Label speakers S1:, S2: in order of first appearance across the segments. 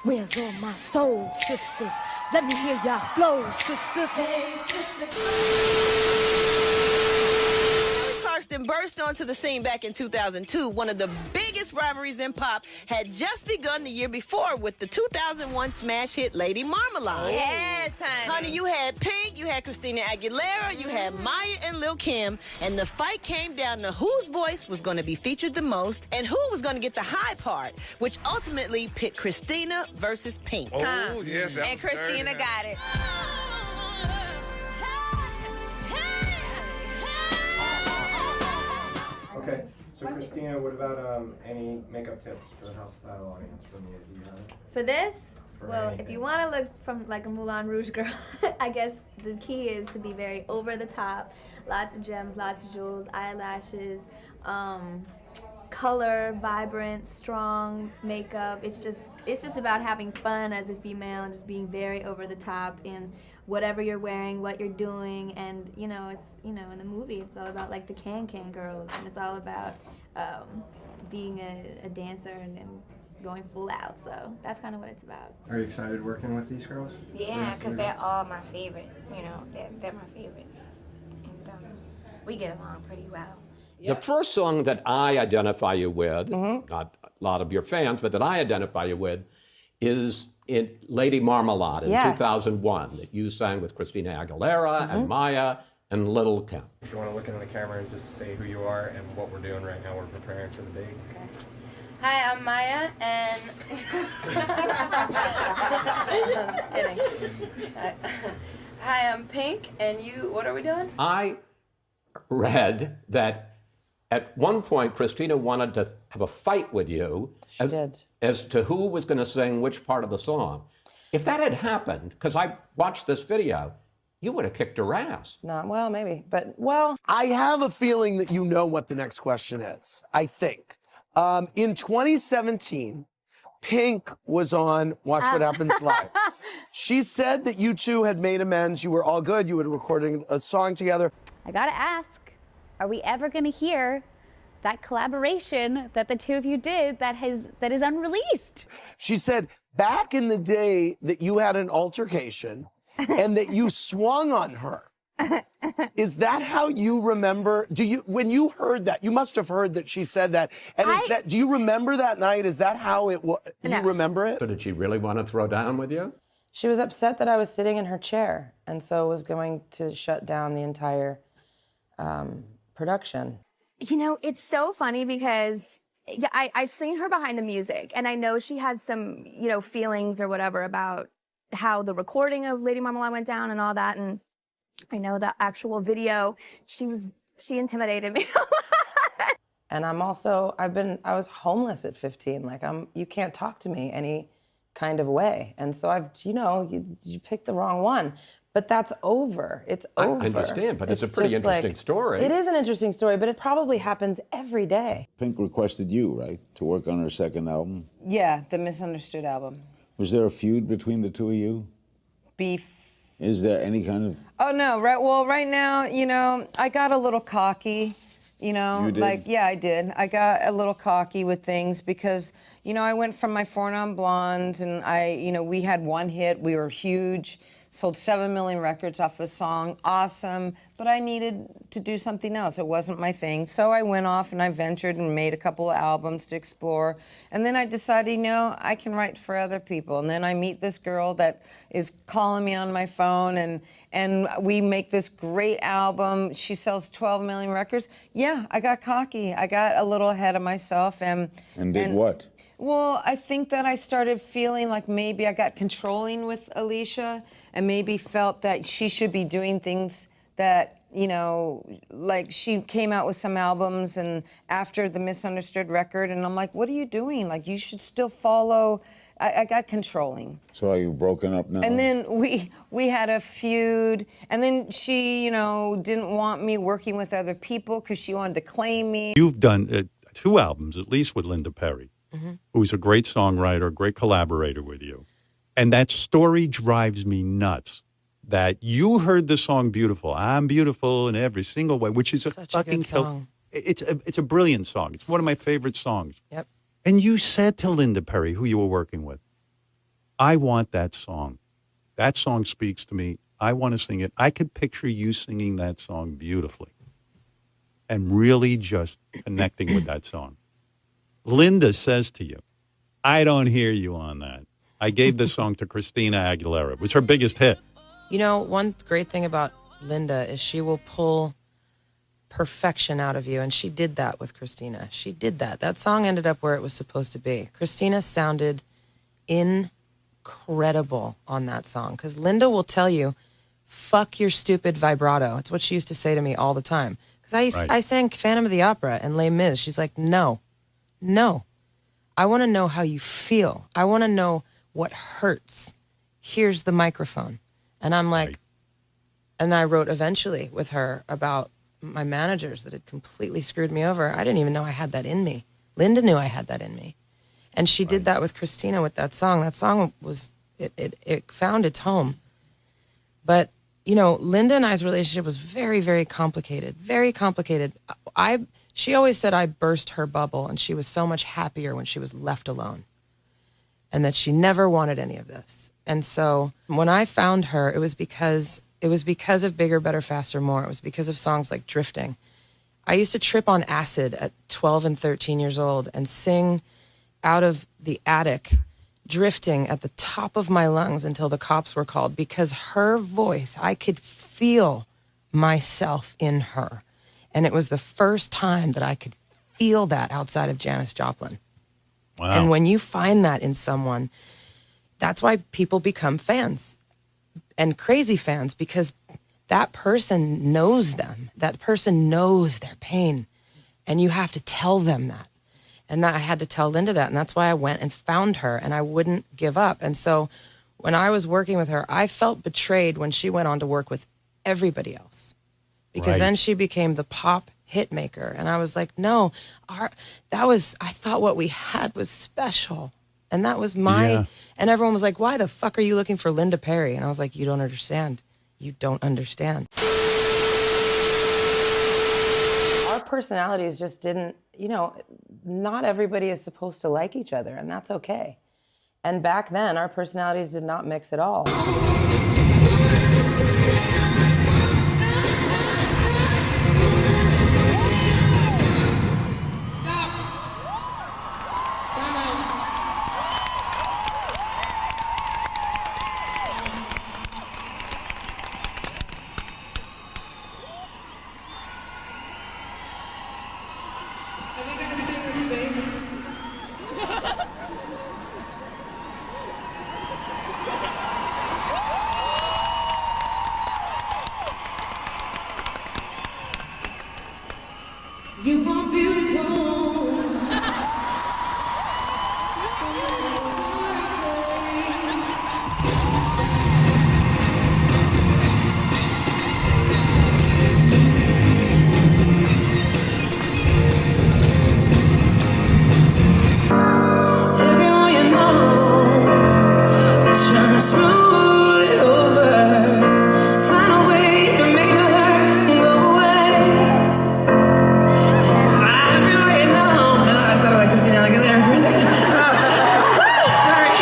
S1: Where's all my soul sisters? Let me hear y'all flow, sisters. Hey, sister.
S2: Clarkston burst onto the scene back in 2002. One of the biggest rivalries in pop had just begun the year before with the 2001 smash hit Lady Marmalade.
S3: Yes, honey.
S2: Honey, you had Pink, you had Christina Aguilera, you had Maya and Lil Kim, and the fight came down to whose voice was going to be featured the most and who was going to get the high part, which ultimately pit Christina versus Pink.
S4: Oh, yes, that
S3: And
S4: was
S3: Christina
S4: dirty.
S3: got it.
S5: Okay, so Christina, what about any makeup tips for the house style audience for me? Do you have it?
S6: For this,
S5: For
S6: well,
S5: anything.
S6: if you want to look from like a Moulin Rouge girl, I guess the key is to be very over the top, lots of gems, lots of jewels, eyelashes, color, vibrant, strong makeup. It's just about having fun as a female and just being very over the top in whatever you're wearing, what you're doing, and in the movie it's all about like the Can girls, and it's all about being a dancer and going full out. So that's kind of what it's about.
S5: Are you excited working with these girls?
S7: Yeah, because they're all my favorite. They're my favorites, and we get along pretty well.
S8: The first song that I identify you with, not a lot of your fans, but that I identify you with, is in Lady Marmalade in 2001 that you sang with Christina Aguilera and Maya and Lil Kim.
S5: If you want to look into the camera and just say who you are and what we're doing right now, we're preparing for the date.
S6: Okay. Hi, I'm Maya, and I'm just kidding. Hi, I'm Pink, and you. What are we doing?
S8: I read that at one point Christina wanted to have a fight with you as to who was going to sing which part of the song. If that had happened, because I watched this video, you would have kicked her ass.
S9: No, well, maybe, but well.
S10: I have a feeling that you know what the next question is, I think. In 2017, Pink was on Watch What Happens Live. She said that you two had made amends, you were all good, you had recorded a song together.
S11: I gotta ask, are we ever gonna hear that collaboration that the two of you did that is unreleased?
S10: She said back in the day that you had an altercation and that you swung on her. Is that how you remember? When you heard that, you must have heard that she said that. And do you remember that night? Is that how it was? You remember it?
S8: So did she really want to throw down with you?
S9: She was upset that I was sitting in her chair, and so was going to shut down the entire production.
S6: It's so funny because I seen her behind the music, and I know she had some, feelings or whatever about how the recording of Lady Marmalade went down and all that, and I know the actual video, she intimidated me a lot.
S9: And I'm also, I was homeless at 15. Like you can't talk to me any kind of way. And so you picked the wrong one. But that's over. It's over.
S8: I understand, but it's a pretty interesting story.
S9: It is an interesting story, but it probably happens every day.
S12: Pink requested you, right, to work on her second album?
S9: Yeah, the Misunderstood album.
S12: Was there a feud between the two of you?
S9: Beef.
S12: Is there any kind of...
S9: Oh, no. Right now, I got a little cocky,
S12: You did?
S9: Yeah, I did. I got a little cocky with things because, I went from my 4 non-blondes and we had one hit. We were huge, sold 7 million records off a song. Awesome. But I needed to do something else. It wasn't my thing. So I went off and I ventured and made a couple of albums to explore. And then I decided, I can write for other people. And then I meet this girl that is calling me on my phone and we make this great album. She sells 12 million records. Yeah, I got cocky. I got a little ahead of myself. And
S12: did what?
S9: Well, I think that I started feeling like maybe I got controlling with Alicia and maybe felt that she should be doing things that, like she came out with some albums and after the Misunderstood record, and I'm like, what are you doing? Like, you should still follow. I got controlling.
S12: So are you broken up now?
S9: And then we had a feud, and then she, didn't want me working with other people because she wanted to claim me.
S13: You've done 2 albums, at least with Linda Perry, who's a great songwriter, a great collaborator with you. And that story drives me nuts. That you heard the song "Beautiful," I'm beautiful in every single way, which is
S9: Such
S13: a fucking
S9: good song.
S13: It's a brilliant song. It's one of my favorite songs.
S9: Yep.
S13: And you said to Linda Perry, who you were working with, I want that song. That song speaks to me. I want to sing it. I could picture you singing that song beautifully and really just connecting with that song. Linda says to you, I don't hear you on that. I gave this song to Christina Aguilera. It was her biggest hit.
S3: You know, one great thing about Linda is she will pull perfection out of you, and she did that with Christina. She did that. That song ended up where it was supposed to be. Christina sounded incredible on that song, because Linda will tell you, fuck your stupid vibrato. It's what she used to say to me all the time. Because I sang Phantom of the Opera and Les Mis. She's like, no. I want to know how you feel. I want to know what hurts. Here's the microphone. And I'm like, and I wrote eventually with her about my managers that had completely screwed me over. I didn't even know I had that in me. Linda knew I had that in me. And she did that with Christina with that song. That song was, it found its home. But, you know, Linda and I's relationship was very, very complicated. Very complicated. She always said I burst her bubble, and she was so much happier when she was left alone. And that she never wanted any of this. And so when I found her, it was because of Bigger, Better, Faster, More. It was because of songs like Drifting. I used to trip on acid at 12 and 13 years old and sing out of the attic, Drifting at the top of my lungs until the cops were called, because her voice, I could feel myself in her. And it was the first time that I could feel that outside of Janis Joplin. Wow. And when you find that in someone, that's why people become fans and crazy fans, because that person knows them. That person knows their pain, and you have to tell them that. And I had to tell Linda that, and that's why I went and found her, and I wouldn't give up. And so when I was working with her, I felt betrayed when she went on to work with everybody else, because then she became the pop hit maker. And I was like, no, I thought what we had was special. And that was and everyone was like, why the fuck are you looking for Linda Perry? And I was like, you don't understand. You don't understand. Our personalities just didn't, not everybody is supposed to like each other, and that's okay. And back then, our personalities did not mix at all.
S1: You are beautiful. Everyone you know is trying to smooth it over. Find a way to make the hurt go away. I sounded like Christina Aguilera for a second. Sorry.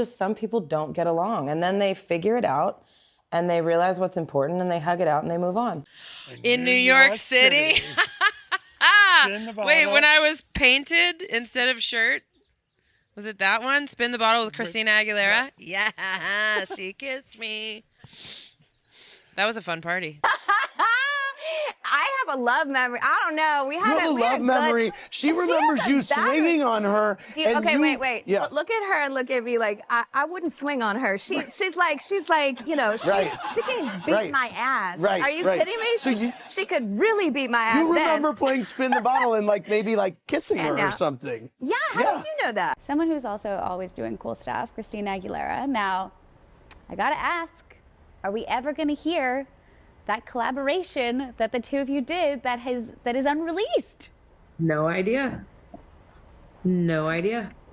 S3: Some people don't get along, and then they figure it out, and they realize what's important, and they hug it out, and they move on.
S4: In New York City. Wait, when I was painted instead of shirt, was it that one? Spin the Bottle with Christina Aguilera? Yeah, she kissed me. That was a fun party.
S14: I have a love memory. I don't know. We
S10: You have a love memory. She remembers you swinging on her.
S14: Wait. Yeah. Look at her and look at me. Like I wouldn't swing on her. She's like, she can beat my ass.
S10: Right.
S14: Are you kidding me?
S10: So
S14: she could really beat my ass.
S10: You remember playing Spin the Bottle and maybe kissing her or something.
S14: Yeah. How did you know that?
S11: Someone who's also always doing cool stuff, Christina Aguilera. Now, I gotta ask, are we ever gonna hear that collaboration that the two of you did that is unreleased?
S4: No idea.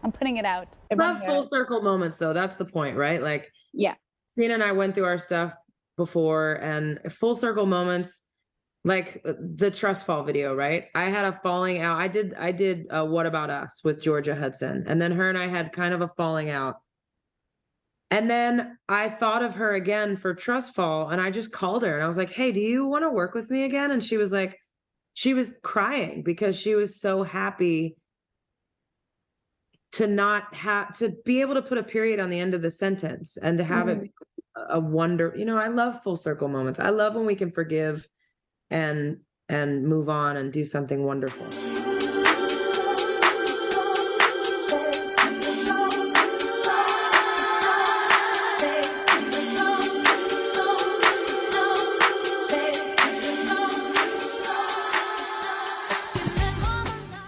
S11: I'm putting it out.
S3: I love full circle moments, though. That's the point, right? Like,
S11: yeah.
S3: Christina and I went through our stuff before, and full circle moments, like the trust fall video, right? I had a falling out. I did What About Us with Georgia Hudson, and then her and I had kind of a falling out. And then I thought of her again for Trust Fall, and I just called her and I was like, hey, do you want to work with me again? And she was like, she was crying because she was so happy to not have to be able to put a period on the end of the sentence and to have it be a wonder. You know, I love full circle moments. I love when we can forgive and move on and do something wonderful.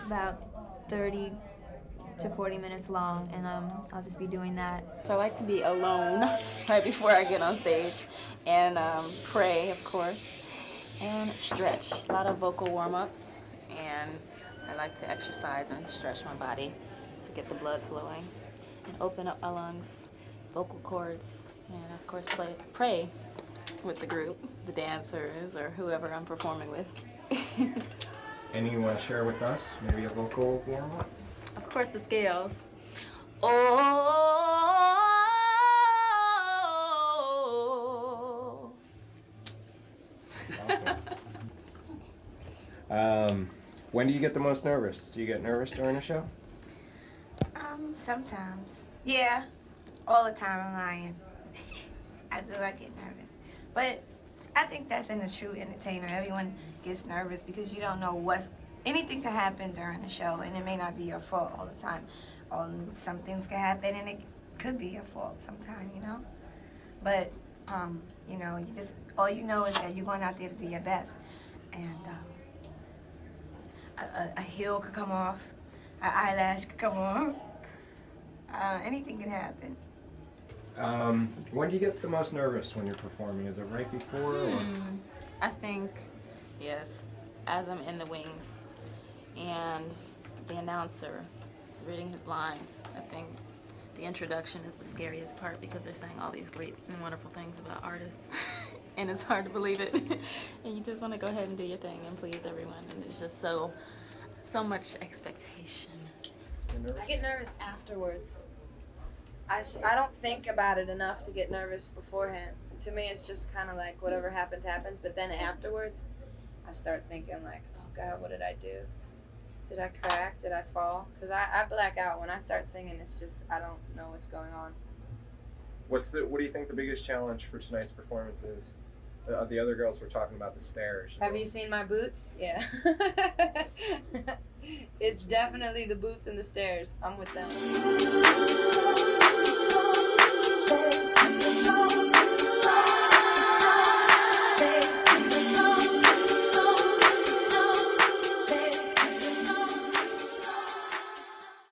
S6: About 30 to 40 minutes long, and I'll just be doing that.
S15: So I like to be alone right before I get on stage, and pray, of course, and stretch. A lot of vocal warm-ups, and I like to exercise and stretch my body to get the blood flowing, and open up my lungs, vocal cords, and of course pray with the group, the dancers, or whoever I'm performing with.
S5: Any you want to share with us? Maybe a vocal warm-up?
S15: Of course, the scales. Oh.
S5: Awesome. When do you get the most nervous? Do you get nervous during a show?
S7: Sometimes. Yeah. All the time, I'm lying. I get nervous. But I think that's in a true entertainer. Everyone gets nervous because you don't know anything could happen during the show, and it may not be your fault all the time. Some things can happen, and it could be your fault sometime, you know? But, you know, all you know is that you're going out there to do your best. And a heel could come off, an eyelash could come off. Anything can happen.
S5: When do you get the most nervous when you're performing? Is it right before? Or?
S15: I think, yes, as I'm in the wings and the announcer is reading his lines. I think the introduction is the scariest part because they're saying all these great and wonderful things about artists and it's hard to believe it. And you just want to go ahead and do your thing and please everyone, and it's just so much expectation.
S16: I get nervous afterwards. I don't think about it enough to get nervous beforehand. To me, it's just kind of like whatever happens, happens. But then afterwards, I start thinking like, oh God, what did I do? Did I crack? Did I fall? Because I black out. When I start singing, it's just, I don't know what's going on.
S5: What do you think the biggest challenge for tonight's performance is? The other girls were talking about the stairs.
S16: Have you seen my boots? Yeah. It's definitely the boots and the stairs. I'm with them.